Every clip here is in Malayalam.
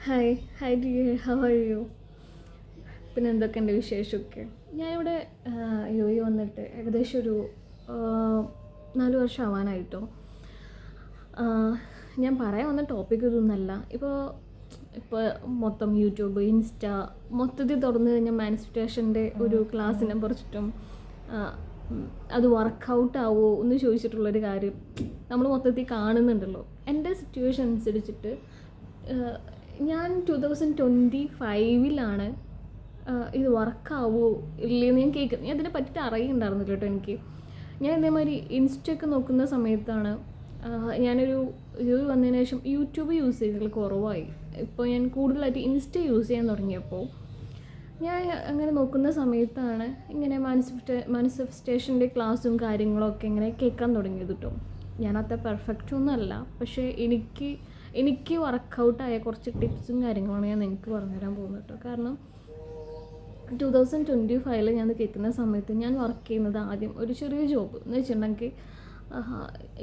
Hi hi dear, how are you? പിന്നെ എന്തൊക്കെയുണ്ട് വിശേഷമൊക്കെ? ഞാനിവിടെ വന്നിട്ട് ഏകദേശം ഒരു 4 വർഷം ആവാനായിട്ടോ. ഞാൻ പറയാൻ വന്ന ടോപ്പിക് ഇതൊന്നല്ല. ഇപ്പോൾ മൊത്തം യൂട്യൂബ്, ഇൻസ്റ്റ മൊത്തത്തിൽ തുറന്നു കഴിഞ്ഞാൽ മാനിഫെസ്റ്റേഷൻ്റെ ഒരു ക്ലാസ്സിനെ കുറിച്ചിട്ടും അത് വർക്കൗട്ട് ആവുമോ എന്ന് ചോദിച്ചിട്ടുള്ളൊരു കാര്യം നമ്മൾ മൊത്തത്തിൽ കാണുന്നുണ്ടല്ലോ. എൻ്റെ സിറ്റുവേഷൻ അനുസരിച്ചിട്ട് ഞാൻ 2025 ഇത് വർക്കാവോ ഇല്ലയെന്ന് ഞാൻ കേൾക്കുന്നത്. ഞാൻ ഇതിനെ പറ്റിയിട്ട് അറിയുന്നുണ്ടായിരുന്നില്ല കേട്ടോ. ഞാൻ ഇതേമാതിരി ഇൻസ്റ്റയൊക്കെ നോക്കുന്ന സമയത്താണ് ഞാനൊരു വന്നതിന് ശേഷം യൂട്യൂബ് യൂസ് ചെയ്തതിൽ കുറവായി. ഇപ്പോൾ ഞാൻ കൂടുതലായിട്ട് ഇൻസ്റ്റ യൂസ് ചെയ്യാൻ തുടങ്ങിയപ്പോൾ ഞാൻ അങ്ങനെ നോക്കുന്ന സമയത്താണ് ഇങ്ങനെ മാനിഫെസ്റ്റേഷൻ്റെ ക്ലാസ്സും കാര്യങ്ങളൊക്കെ ഇങ്ങനെ കേൾക്കാൻ തുടങ്ങിയത് കേട്ടോ. ഞാനത്ര പെർഫെക്റ്റ് ഒന്നുമല്ല, പക്ഷേ എനിക്ക് വർക്കൗട്ടായ കുറച്ച് ടിപ്സും കാര്യങ്ങളാണ് ഞാൻ നിങ്ങൾക്ക് പറഞ്ഞുതരാൻ പോകുന്നത് കേട്ടോ. കാരണം 2025 ഞാൻ കേൾക്കുന്ന സമയത്ത് ഞാൻ വർക്ക് ചെയ്യുന്നത് ആദ്യം ഒരു ചെറിയ ജോബ് എന്ന് വെച്ചിട്ടുണ്ടെങ്കിൽ,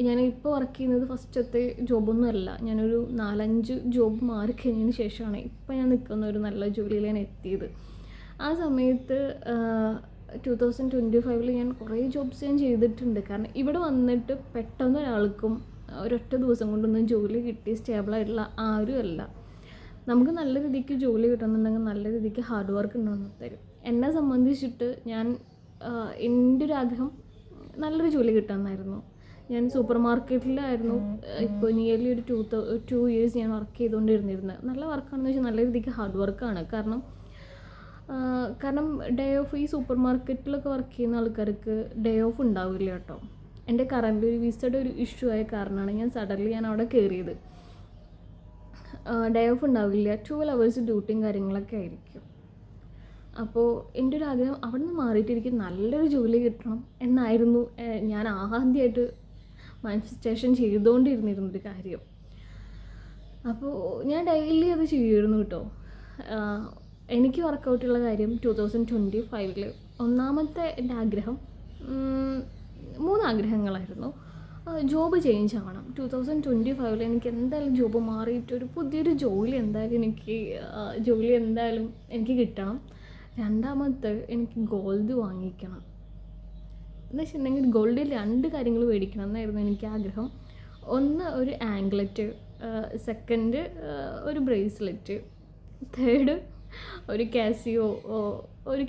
ഞാനിപ്പോൾ വർക്ക് ചെയ്യുന്നത് ഫസ്റ്റത്തെ ജോബൊന്നുമല്ല. ഞാനൊരു 4-5 ജോബ് മാറിക്കഴിഞ്ഞതിന് ശേഷമാണ് ഇപ്പോൾ ഞാൻ നിൽക്കുന്ന ഒരു നല്ല ജോലിയിൽ ഞാൻ എത്തിയത്. ആ സമയത്ത് 2025 ഞാൻ കുറേ ജോബ്സ് ഞാൻ ചെയ്തിട്ടുണ്ട്. കാരണം ഇവിടെ വന്നിട്ട് പെട്ടെന്ന് ഒരാൾക്കും ഒരൊറ്റ ദിവസം കൊണ്ടൊന്നും ജോലി കിട്ടി സ്റ്റേബിളായിട്ടുള്ള ആരുമല്ല. നമുക്ക് നല്ല രീതിക്ക് ജോലി കിട്ടുന്നുണ്ടെങ്കിൽ നല്ല രീതിക്ക് ഹാർഡ് വർക്ക് ഉണ്ടെന്ന് തരും. എന്നെ സംബന്ധിച്ചിട്ട് എൻ്റെ ഒരു ആഗ്രഹം നല്ലൊരു ജോലി കിട്ടാമെന്നായിരുന്നു. ഞാൻ സൂപ്പർ മാർക്കറ്റിലായിരുന്നു ഇപ്പോൾ നിയർലി ഒരു 2 years ഞാൻ വർക്ക് ചെയ്തുകൊണ്ടിരുന്നത്. നല്ല വർക്കാണെന്ന് വെച്ചാൽ നല്ല രീതിക്ക് ഹാർഡ് വർക്കാണ്. കാരണം ഡേ ഓഫ് ഈ സൂപ്പർ മാർക്കറ്റിലൊക്കെ വർക്ക് ചെയ്യുന്ന ആൾക്കാർക്ക് ഡേ ഓഫ് ഉണ്ടാവില്ല കേട്ടോ. എൻ്റെ കറണ്ട് ഒരു വിസയുടെ ഒരു ഇഷ്യൂ ആയ കാരണമാണ് ഞാൻ അവിടെ കയറിയത്. ഡേ ഓഫ് ഉണ്ടാവില്ല, 12 hours ഡ്യൂട്ടിയും കാര്യങ്ങളൊക്കെ ആയിരിക്കും. അപ്പോൾ എൻ്റെ ഒരു ആഗ്രഹം അവിടെ നിന്ന് മാറിയിട്ട് എനിക്ക് നല്ലൊരു ജോലി കിട്ടണം എന്നായിരുന്നു ഞാൻ ആദ്യമായിട്ട് മാനിഫെസ്റ്റേഷൻ ചെയ്തുകൊണ്ടിരുന്നൊരു കാര്യം. അപ്പോൾ ഞാൻ ഡെയിലി അത് ചെയ്യുമായിരുന്നു കേട്ടോ. എനിക്ക് വർക്കൗട്ടുള്ള കാര്യം 2025 ഒന്നാമത്തെ എൻ്റെ ആഗ്രഹം, 3 ആഗ്രഹങ്ങളായിരുന്നു. ജോബ് ചേഞ്ച് ആവണം. 2025 എനിക്ക് എന്തായാലും ജോബ് മാറിയിട്ട് ഒരു പുതിയൊരു ജോലി എന്തായാലും എനിക്ക് കിട്ടണം. രണ്ടാമത്തെ എനിക്ക് ഗോൾഡ് വാങ്ങിക്കണം എന്ന് വെച്ചിട്ടുണ്ടെങ്കിൽ ഗോൾഡിൽ 2 കാര്യങ്ങൾ മേടിക്കണം എന്നായിരുന്നു എനിക്ക് ആഗ്രഹം. ഒന്ന് ഒരു ആംഗ്ലറ്റ്, സെക്കൻഡ് ഒരു ബ്രേസ്ലെറ്റ്, തേർഡ് ഒരു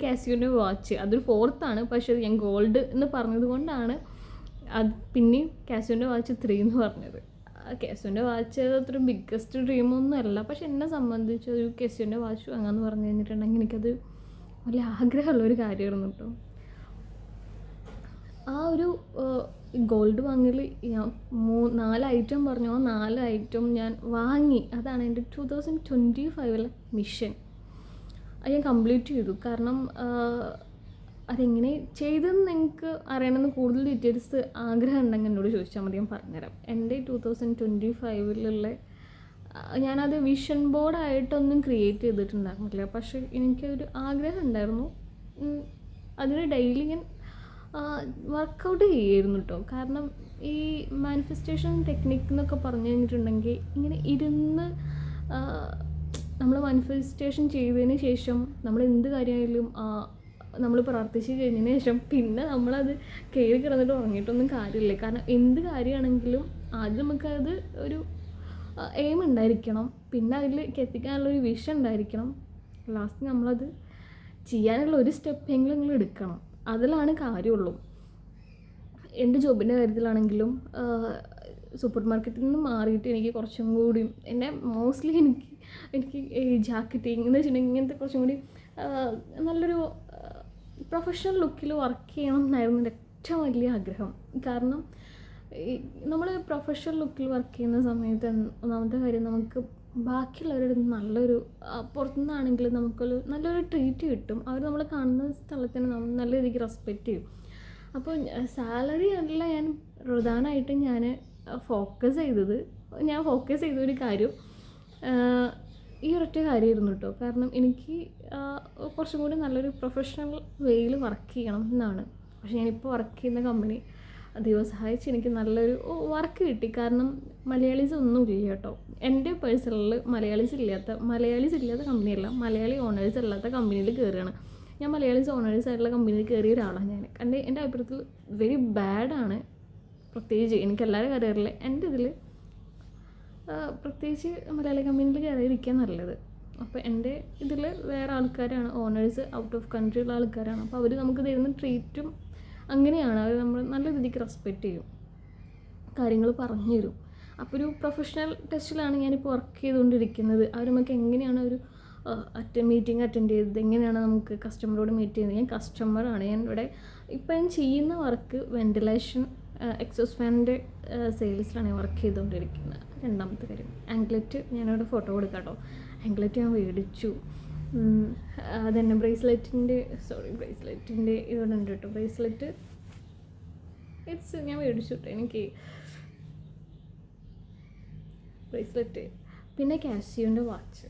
കാസിയോൻ്റെ വാച്ച്. അതൊരു 4th ആണ്, പക്ഷേ ഞാൻ ഗോൾഡ് എന്ന് പറഞ്ഞത് കൊണ്ടാണ് അത് പിന്നെയും കാസിയോൻ്റെ വാച്ച് 3 എന്ന് പറഞ്ഞത്. കാസിയോൻ്റെ വാച്ച് അത്ര ബിഗ്ഗസ്റ്റ് ഡ്രീമൊന്നും അല്ല, പക്ഷെ എന്നെ സംബന്ധിച്ച് ഒരു കാസിയോൻ്റെ വാച്ച് വാങ്ങാമെന്ന് പറഞ്ഞു കഴിഞ്ഞിട്ടുണ്ടെങ്കിൽ എനിക്കത് വലിയ ആഗ്രഹമുള്ളൊരു കാര്യമായിരുന്നു കേട്ടോ. ആ ഒരു ഗോൾഡ് വാങ്ങൽ ഞാൻ 4 ഐറ്റം പറഞ്ഞു, ആ 4 ഐറ്റം ഞാൻ വാങ്ങി. അതാണ് എൻ്റെ 2025 മിഷൻ. അത് ഞാൻ കംപ്ലീറ്റ് ചെയ്തു. കാരണം അതെങ്ങനെ ചെയ്തെന്ന് നിങ്ങൾക്ക് അറിയണമെന്ന് കൂടുതൽ ഡീറ്റെയിൽസ് ആഗ്രഹം ഉണ്ടെങ്കിൽ എന്നോട് ചോദിച്ചാൽ മതി, ഞാൻ പറഞ്ഞുതരാം. എൻ്റെ 2025 ഞാനത് വിഷൻ ബോർഡായിട്ടൊന്നും ക്രിയേറ്റ് ചെയ്തിട്ടുണ്ടായിരുന്നില്ല, പക്ഷേ എനിക്കൊരു ആഗ്രഹം ഉണ്ടായിരുന്നു. അതിന് ഡെയിലി ഞാൻ വർക്കൗട്ട് ചെയ്യുമായിരുന്നു കേട്ടോ. കാരണം ഈ മാനിഫെസ്റ്റേഷൻ ടെക്നിക്ക് എന്നൊക്കെ പറഞ്ഞു കഴിഞ്ഞിട്ടുണ്ടെങ്കിൽ ഇങ്ങനെ ഇരുന്ന് നമ്മൾ മാനിഫെസ്റ്റേഷൻ ചെയ്തതിന് ശേഷം നമ്മൾ എന്ത് കാര്യമായാലും നമ്മൾ പ്രാർത്ഥിച്ച് കഴിഞ്ഞതിന് ശേഷം പിന്നെ നമ്മളത് കയറി കിടന്നിട്ട് ഉറങ്ങിയിട്ടൊന്നും കാര്യമില്ല. കാരണം എന്ത് കാര്യമാണെങ്കിലും ആദ്യം നമുക്കത് ഒരു എയിം ഉണ്ടായിരിക്കണം, പിന്നെ അതിലേക്ക് എത്തിക്കാനുള്ളൊരു വിഷൻ ഉണ്ടായിരിക്കണം, ലാസ്റ്റ് നമ്മളത് ചെയ്യാനുള്ള ഒരു സ്റ്റെപ്പെങ്കിലും നിങ്ങൾ എടുക്കണം. അതിലാണ് കാര്യമുള്ളൂ. എൻ്റെ ജോബിൻ്റെ കാര്യത്തിലാണെങ്കിലും സൂപ്പർ മാർക്കറ്റിൽ നിന്ന് മാറിയിട്ട് എനിക്ക് കുറച്ചും കൂടി മോസ്റ്റ്ലി എനിക്ക് ജാക്കറ്റിങ് എന്ന് വെച്ചിട്ടുണ്ടെങ്കിൽ ഇങ്ങനത്തെ കുറച്ചും കൂടി നല്ലൊരു പ്രൊഫഷണൽ ലുക്കിൽ വർക്ക് ചെയ്യണം എന്നായിരുന്നു എൻ്റെ ഏറ്റവും വലിയ ആഗ്രഹം. കാരണം നമ്മൾ പ്രൊഫഷണൽ ലുക്കിൽ വർക്ക് ചെയ്യുന്ന സമയത്ത് ഒന്നാമത്തെ കാര്യം, നമുക്ക് ബാക്കിയുള്ളവരുടെ നല്ലൊരു പുറത്തുനിന്നാണെങ്കിൽ നല്ലൊരു ട്രീറ്റ് കിട്ടും. അവർ നമ്മൾ കാണുന്ന സ്ഥലത്തിന് നമ്മൾ നല്ല രീതിക്ക് റെസ്പെക്റ്റ് ചെയ്യും. അപ്പോൾ സാലറി അല്ല ഞാൻ പ്രധാനമായിട്ടും ഫോക്കസ് ചെയ്തൊരു കാര്യം ഈ ഒരൊറ്റ കാര്യമായിരുന്നു കേട്ടോ. കാരണം എനിക്ക് കുറച്ചും കൂടി നല്ലൊരു പ്രൊഫഷണൽ വേയിൽ വർക്ക് ചെയ്യണം എന്നാണ്. പക്ഷേ ഞാനിപ്പോൾ വർക്ക് ചെയ്യുന്ന കമ്പനി ദൈവം സഹായിച്ച് എനിക്ക് നല്ലൊരു വർക്ക് കിട്ടി. കാരണം മലയാളീസ് ഒന്നും ഇല്ല കേട്ടോ. എൻ്റെ പേഴ്സണലിൽ മലയാളീസ് ഇല്ലാത്ത കമ്പനിയല്ല, മലയാളി ഓണേഴ്സ് അല്ലാത്ത കമ്പനിയിൽ കയറുകയാണ് ഞാൻ. മലയാളീസ് ഓണേഴ്സ് ആയിട്ടുള്ള കമ്പനിയിൽ കയറിയ ഒരാളാണ് ഞാൻ. എൻ്റെ അഭിപ്രായത്തിൽ വെരി ബാഡാണ്. പ്രത്യേകിച്ച് എനിക്ക് എല്ലാവരും കരിയറിൽ എൻ്റെ ഇതിൽ പ്രത്യേകിച്ച് മലയാളി കമ്പനിയിൽ കയറിയിരിക്കാൻ നല്ലത്. അപ്പോൾ എൻ്റെ ഇതിൽ വേറെ ആൾക്കാരാണ് ഓണേഴ്സ്, ഔട്ട് ഓഫ് കൺട്രി ഉള്ള ആൾക്കാരാണ്. അപ്പോൾ അവർ നമുക്ക് തരുന്ന ട്രീറ്റും അങ്ങനെയാണ്. അവർ നമ്മൾ നല്ല രീതിക്ക് റെസ്പെക്റ്റ് ചെയ്യും, കാര്യങ്ങൾ പറഞ്ഞു തരും. അപ്പോൾ ഒരു പ്രൊഫഷണൽ ടച്ചിലാണ് ഞാനിപ്പോൾ വർക്ക് ചെയ്തുകൊണ്ടിരിക്കുന്നത്. അവർ നമുക്ക് എങ്ങനെയാണ് ഒരു മീറ്റിംഗ് അറ്റൻഡ് ചെയ്തത്, എങ്ങനെയാണ് നമുക്ക് കസ്റ്റമറോട് മീറ്റ് ചെയ്യുന്നത്. ഞാൻ കസ്റ്റമറാണ്. ഞാൻ ഇവിടെ ഇപ്പം ഞാൻ ചെയ്യുന്ന വർക്ക് വെൻറ്റിലേഷൻ എക്സോസ് ഫാനിൻ്റെ സെയിൽസിലാണ് ഞാൻ വർക്ക് ചെയ്തുകൊണ്ടിരിക്കുന്നത്. രണ്ടാമത്തെ കാര്യം ആംഗ്ലെറ്റ്, ഞാനിവിടെ ഫോട്ടോ കൊടുക്കാം കേട്ടോ. ആംഗ്ലെറ്റ് ഞാൻ മേടിച്ചു. അതന്നെ ബ്രേസ്ലെറ്റിൻ്റെ ഇതുകൊണ്ട് ഉണ്ട് കേട്ടോ. ബ്രേസ്ലെറ്റ് ഞാൻ മേടിച്ചു കേട്ടോ. എനിക്ക് ബ്രേസ്ലെറ്റ്, പിന്നെ കാസിയോൻ്റെ വാച്ച്.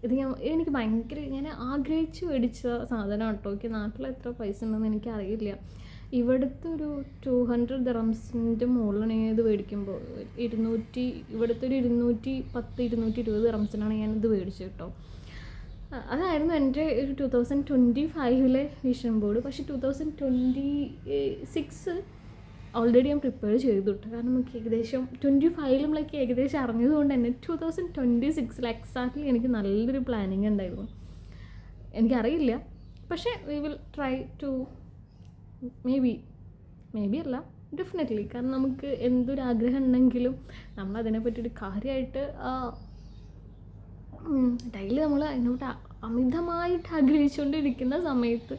ഇത് എനിക്ക് ഭയങ്കര ഞാൻ ആഗ്രഹിച്ച് മേടിച്ച സാധനമാണ് കേട്ടോ. എനിക്ക് നാട്ടിൽ എത്ര പൈസ ഉണ്ടെന്ന് എനിക്കറിയില്ല. ഇവിടുത്തെ ഒരു 200 ദിറംസിൻ്റെ മുകളിലാണ് ഞാൻ ഇത് മേടിക്കുമ്പോൾ. ഇവിടുത്തെ ഒരു 220 ദിറംസിനാണ് ഞാനിത് മേടിച്ചത് കേട്ടോ. അതായിരുന്നു എൻ്റെ ഒരു 2025 വിഷൻ ബോർഡ്. പക്ഷേ 2026 ഓൾറെഡി ഞാൻ പ്രിപ്പയർ ചെയ്തു കേട്ടോ. കാരണം നമുക്ക് ഏകദേശം 25 ഏകദേശം അറിഞ്ഞതുകൊണ്ട് തന്നെ 2026 എക്സാക്ട്ലി എനിക്ക് നല്ലൊരു പ്ലാനിങ് ഉണ്ടായിരുന്നു. എനിക്കറിയില്ല, പക്ഷേ we will try to maybe അല്ല, ഡെഫിനറ്റ്ലി. കാരണം നമുക്ക് എന്തൊരാഗ്രഹം ഉണ്ടെങ്കിലും നമ്മളതിനെ പറ്റിയൊരു കാര്യമായിട്ട് ഡെയിലി നമ്മൾ അതിനോട്ട് അമിതമായിട്ട് ആഗ്രഹിച്ചുകൊണ്ടിരിക്കുന്ന സമയത്ത്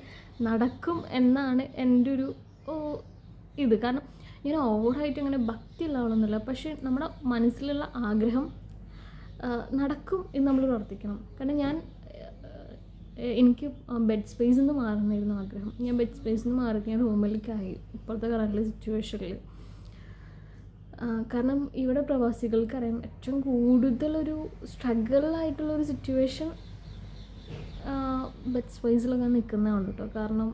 നടക്കും എന്നാണ് എൻ്റെ ഒരു ഇത്. കാരണം ഞാൻ ഓവറായിട്ട് അങ്ങനെ ഭക്തിയുള്ള ആളൊന്നുമില്ല, പക്ഷേ നമ്മുടെ മനസ്സിലുള്ള ആഗ്രഹം നടക്കും എന്ന് നമ്മൾ പ്രവർത്തിക്കണം. കാരണം എനിക്ക് ബെഡ് സ്പേസിൽ നിന്ന് മാറുന്നായിരുന്നു ആഗ്രഹം. ഞാൻ ബെഡ് സ്പേസിൽ നിന്ന് മാറി ഞാൻ റൂമിലേക്കായി ഇപ്പോഴത്തെ കറൻറ്റ് സിറ്റുവേഷനിൽ. കാരണം ഇവിടെ പ്രവാസികൾക്കറിയാം ഏറ്റവും കൂടുതലൊരു സ്ട്രഗിളായിട്ടുള്ളൊരു സിറ്റുവേഷൻ ബെഡ് സ്പേസിലൊക്കെ നിൽക്കുന്നതാണ് കേട്ടോ. കാരണം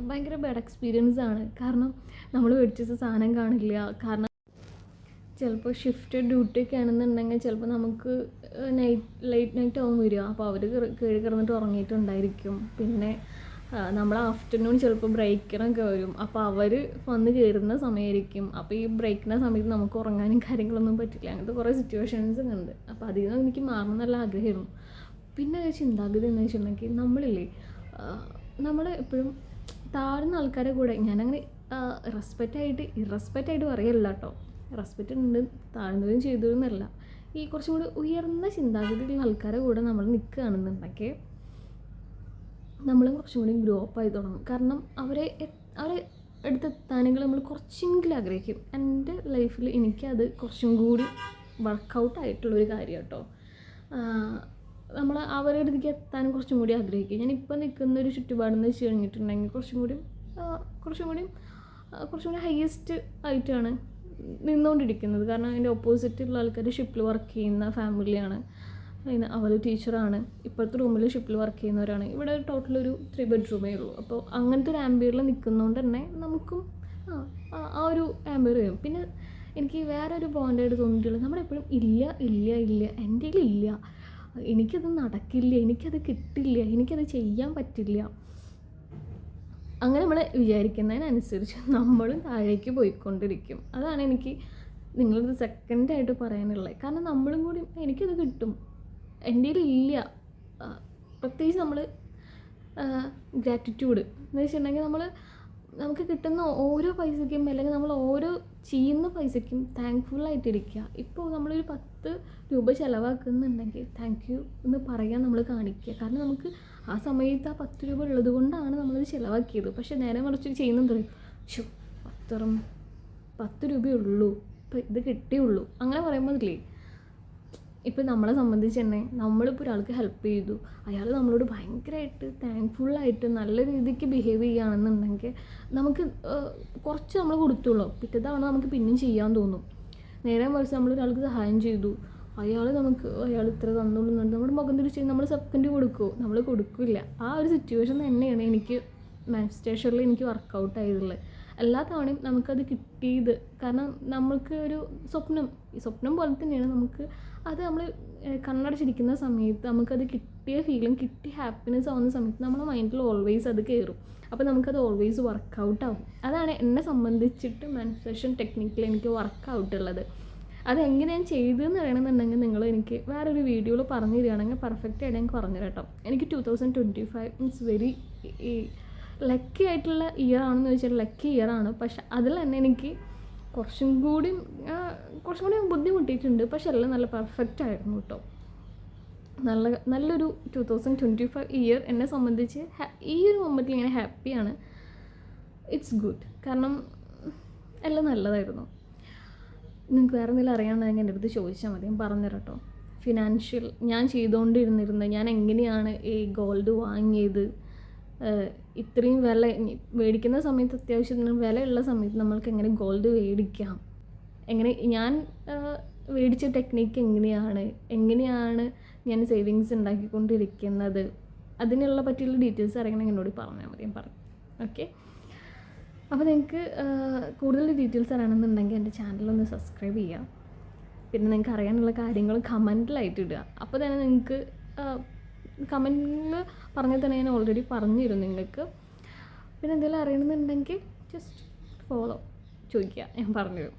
ഭയങ്കര ബാഡ് എക്സ്പീരിയൻസ് ആണ്. കാരണം നമ്മൾ മേടിച്ച സാധനം കാണില്ല. കാരണം ചിലപ്പോൾ ഷിഫ്റ്റ് ഡ്യൂട്ടിയൊക്കെ ആണെന്നുണ്ടെങ്കിൽ ചിലപ്പോൾ നമുക്ക് ലേറ്റ് നൈറ്റ് ആവും വരിക. അപ്പോൾ അവർ കീഴ് കിടന്നിട്ട് ഉറങ്ങിയിട്ടുണ്ടായിരിക്കും. പിന്നെ നമ്മൾ ആഫ്റ്റർനൂൺ ചിലപ്പോൾ ബ്രേക്കിനൊക്കെ വരും. അപ്പോൾ അവർ വന്ന് കയറുന്ന സമയമായിരിക്കും. അപ്പോൾ ഈ ബ്രേക്കിൻ്റെ സമയത്ത് നമുക്ക് ഉറങ്ങാനും കാര്യങ്ങളൊന്നും പറ്റില്ല. അങ്ങനത്തെ കുറേ സിറ്റുവേഷൻസ് ഉണ്ട്. അപ്പോൾ അതിൽ നിന്ന് എനിക്ക് മാറണം നല്ല ആഗ്രഹമായിരുന്നു. പിന്നെ ചിന്താഗതി എന്ന് വെച്ചിട്ടുണ്ടെങ്കിൽ നമ്മൾ എപ്പോഴും താഴ്ന്ന ആൾക്കാരെ കൂടെ ഞാനങ്ങനെ ഇറസ്പെക്റ്റായിട്ട് പറയല്ല കേട്ടോ. റെസ്പെക്റ്റ് ഉണ്ട്, താഴ്ന്നതും ചെയ്തതെന്നല്ല. ഈ കുറച്ചും കൂടി ഉയർന്ന ചിന്താഗതിയുള്ള ആൾക്കാരെ കൂടെ നമ്മൾ നിൽക്കുകയാണെന്നുണ്ടെങ്കിൽ നമ്മൾ കുറച്ചും കൂടി ഗ്രോ അപ്പ് ആയി തുടങ്ങും. കാരണം അവരെ അടുത്തെത്താനെങ്കിൽ നമ്മൾ കുറച്ചെങ്കിലും ആഗ്രഹിക്കും. എൻ്റെ ലൈഫിൽ എനിക്കത് കുറച്ചും കൂടി വർക്കൗട്ടായിട്ടുള്ളൊരു കാര്യം കേട്ടോ. നമ്മൾ അവരുടെ അടുത്തേക്ക് എത്താനും കുറച്ചും കൂടി ആഗ്രഹിക്കും. ഞാനിപ്പോൾ നിൽക്കുന്നൊരു ചുറ്റുപാടെന്ന് വെച്ച് കഴിഞ്ഞിട്ടുണ്ടെങ്കിൽ കുറച്ചും കൂടി ഹയസ്റ്റ് ആയിട്ടാണ് നിന്നുകൊണ്ടിരിക്കുന്നത്. കാരണം അതിൻ്റെ ഓപ്പോസിറ്റുള്ള ആൾക്കാർ ഷിപ്പിൽ വർക്ക് ചെയ്യുന്ന ഫാമിലിയാണ്. അവൾ ടീച്ചറാണ്. ഇപ്പോഴത്തെ റൂമിൽ ഷിപ്പിൽ വർക്ക് ചെയ്യുന്നവരാണ്. ഇവിടെ ടോട്ടൽ ഒരു 3 ബെഡ്റൂമേ ഉള്ളൂ. അപ്പോൾ അങ്ങനത്തെ ഒരു ആംബിയറിൽ നിൽക്കുന്നതുകൊണ്ട് തന്നെ നമുക്കും ആ ഒരു ആംബിയർ വരും. പിന്നെ എനിക്ക് വേറൊരു പോയിൻ്റായിട്ട് തോന്നിയിട്ടുള്ളത് നമ്മളെപ്പോഴും ഇല്ല, എൻ്റെ കയ്യിലില്ല, എനിക്കത് നടക്കില്ല, എനിക്കത് കിട്ടില്ല, എനിക്കത് ചെയ്യാൻ പറ്റില്ല, അങ്ങനെ നമ്മൾ വിചാരിക്കുന്നതിനനുസരിച്ച് നമ്മളും താഴേക്ക് പോയിക്കൊണ്ടിരിക്കും. അതാണ് എനിക്ക് നിങ്ങളത് സെക്കൻഡായിട്ട് പറയാനുള്ളത്. കാരണം നമ്മളും കൂടി എനിക്കത് കിട്ടും, എൻ്റെ കയ്യിലില്ല. പ്രത്യേകിച്ച് നമ്മൾ ഗ്രാറ്റിറ്റ്യൂഡ് എന്ന് വെച്ചിട്ടുണ്ടെങ്കിൽ നമുക്ക് കിട്ടുന്ന ഓരോ പൈസയ്ക്കും അല്ലെങ്കിൽ നമ്മൾ ഓരോ ചെയ്യുന്ന പൈസയ്ക്കും താങ്ക്ഫുള്ളായിട്ടിരിക്കുക. ഇപ്പോൾ നമ്മളൊരു 10 രൂപ ചിലവാക്കുന്നുണ്ടെങ്കിൽ താങ്ക് യു എന്ന് പറയാൻ നമ്മൾ കാണിക്കുക. കാരണം നമുക്ക് ആ സമയത്ത് ആ 10 രൂപ ഉള്ളത് കൊണ്ടാണ് നമ്മളത് ചിലവാക്കിയത്. പക്ഷേ നേരെ മറിച്ച് ചെയ്യുന്നത് പറയും, ഷോ 10 രൂപയേ ഉള്ളൂ, ഇപ്പോൾ ഇത് കിട്ടിയുള്ളൂ, അങ്ങനെ പറയുമ്പോൾ ഇല്ലേ. ഇപ്പോൾ നമ്മളെ സംബന്ധിച്ച് തന്നെ നമ്മളിപ്പോൾ ഒരാൾക്ക് ഹെൽപ്പ് ചെയ്തു, അയാൾ നമ്മളോട് ഭയങ്കരമായിട്ട് താങ്ക്ഫുള്ളായിട്ട് നല്ല രീതിക്ക് ബിഹേവ് ചെയ്യുകയാണെന്നുണ്ടെങ്കിൽ നമുക്ക് കുറച്ച് നമ്മൾ കൊടുത്തുള്ളൂ, പിറ്റേ തവണ നമുക്ക് പിന്നെയും ചെയ്യാൻ തോന്നും. നേരെ മറിച്ച് നമ്മളൊരാൾക്ക് സഹായം ചെയ്തു, അയാൾ ഇത്ര തന്നുള്ളൂ എന്നുണ്ട് നമ്മുടെ മുഖം തിരിച്ച് നമ്മൾ സെക്കൻഡ് കൊടുക്കുമോ? നമ്മൾ കൊടുക്കില്ല. ആ ഒരു സിറ്റുവേഷൻ തന്നെയാണ് എനിക്ക് മാനിഫെസ്റ്റേഷനിൽ എനിക്ക് വർക്കൗട്ട് ആയതുള്ളത്. എല്ലാ തവണയും നമുക്കത് കിട്ടിയത് കാരണം നമ്മൾക്ക് ഒരു സ്വപ്നം പോലെ തന്നെയാണ് നമുക്ക് അത് നമ്മൾ കണ്ണടച്ചിരിക്കുന്ന സമയത്ത് നമുക്കത് കിട്ടിയ ഫീലും കിട്ടിയ ഹാപ്പിനെസ് ആവുന്ന സമയത്ത് നമ്മുടെ മൈൻഡിൽ ഓൾവേസ് അത് കയറും. അപ്പോൾ നമുക്കത് ഓൾവേസ് വർക്കൗട്ടാവും. അതാണ് എന്നെ സംബന്ധിച്ചിട്ട് മാനിഫെസ്റ്റേഷൻ ടെക്നിക്കിൽ എനിക്ക് വർക്കൗട്ടുള്ളത്. അതെങ്ങനെ ഞാൻ ചെയ്തതെന്ന് അറിയണമെന്നുണ്ടെങ്കിൽ നിങ്ങൾ എനിക്ക് വേറൊരു വീഡിയോയിൽ പറഞ്ഞു തരികയാണെങ്കിൽ പെർഫെക്റ്റ് ആയിട്ട് എനിക്ക് പറഞ്ഞു കേട്ടോ. എനിക്ക് 2025 മീൻസ് വെരി ലക്കി ആയിട്ടുള്ള ഇയർ ആണെന്ന് വെച്ചാൽ ലക്കി ഇയർ ആണ്. പക്ഷെ അതിൽ തന്നെ എനിക്ക് കുറച്ചും കൂടി ബുദ്ധിമുട്ടിയിട്ടുണ്ട്. പക്ഷെ എല്ലാം നല്ല പെർഫെക്റ്റ് ആയിരുന്നു കേട്ടോ. നല്ലൊരു 2025 ഇയർ എന്നെ സംബന്ധിച്ച് ഈ ഒരു മൊമെൻറ്റിൽ ഇങ്ങനെ ഹാപ്പിയാണ്. It's good. കാരണം എല്ലാം നല്ലതായിരുന്നു. നിങ്ങൾക്ക് വേറെ എന്തെങ്കിലും അറിയാനുണ്ടെങ്കിൽ എൻ്റെ അടുത്ത് ചോദിച്ചാൽ മതി, ഞാൻ പറഞ്ഞുതരാം കേട്ടോ. ഫിനാൻഷ്യൽ ഞാൻ ചെയ്തുകൊണ്ടിരുന്നത് ഞാൻ എങ്ങനെയാണ് ഈ ഗോൾഡ് വാങ്ങിയത്, ഇത്രയും വില മേടിക്കുന്ന സമയത്ത് അത്യാവശ്യത്തിന് വിലയുള്ള സമയത്ത് നമ്മൾക്ക് എങ്ങനെ ഗോൾഡ് മേടിക്കാം, എങ്ങനെ ഞാൻ മേടിച്ച ടെക്നിക്ക് എങ്ങനെയാണ് ഞാൻ സേവിങ്സ് ഉണ്ടാക്കിക്കൊണ്ടിരിക്കുന്നത്, അതിനുള്ള പറ്റിയുള്ള ഡീറ്റെയിൽസ് അറിയണമെങ്കിൽ എന്നോട് പറഞ്ഞാൽ മതി, ഞാൻ പറഞ്ഞു. ഓക്കെ, അപ്പോൾ നിങ്ങൾക്ക് കൂടുതൽ ഡീറ്റെയിൽസ് അറിയണമെന്നുണ്ടെങ്കിൽ എൻ്റെ ചാനലൊന്ന് സബ്സ്ക്രൈബ് ചെയ്യുക. പിന്നെ നിങ്ങൾക്ക് അറിയാനുള്ള കാര്യങ്ങൾ കമൻറ്റിലായിട്ട് ഇടുക. അപ്പോൾ തന്നെ നിങ്ങൾക്ക് കമൻറ്റിൽ പറഞ്ഞാൽ തന്നെ ഞാൻ ഓൾറെഡി പറഞ്ഞിരുന്നു നിങ്ങൾക്ക്. പിന്നെ എന്തെങ്കിലും അറിയണമെന്നുണ്ടെങ്കിൽ ജസ്റ്റ് ചോദിക്കുക, ഞാൻ പറഞ്ഞുതരും.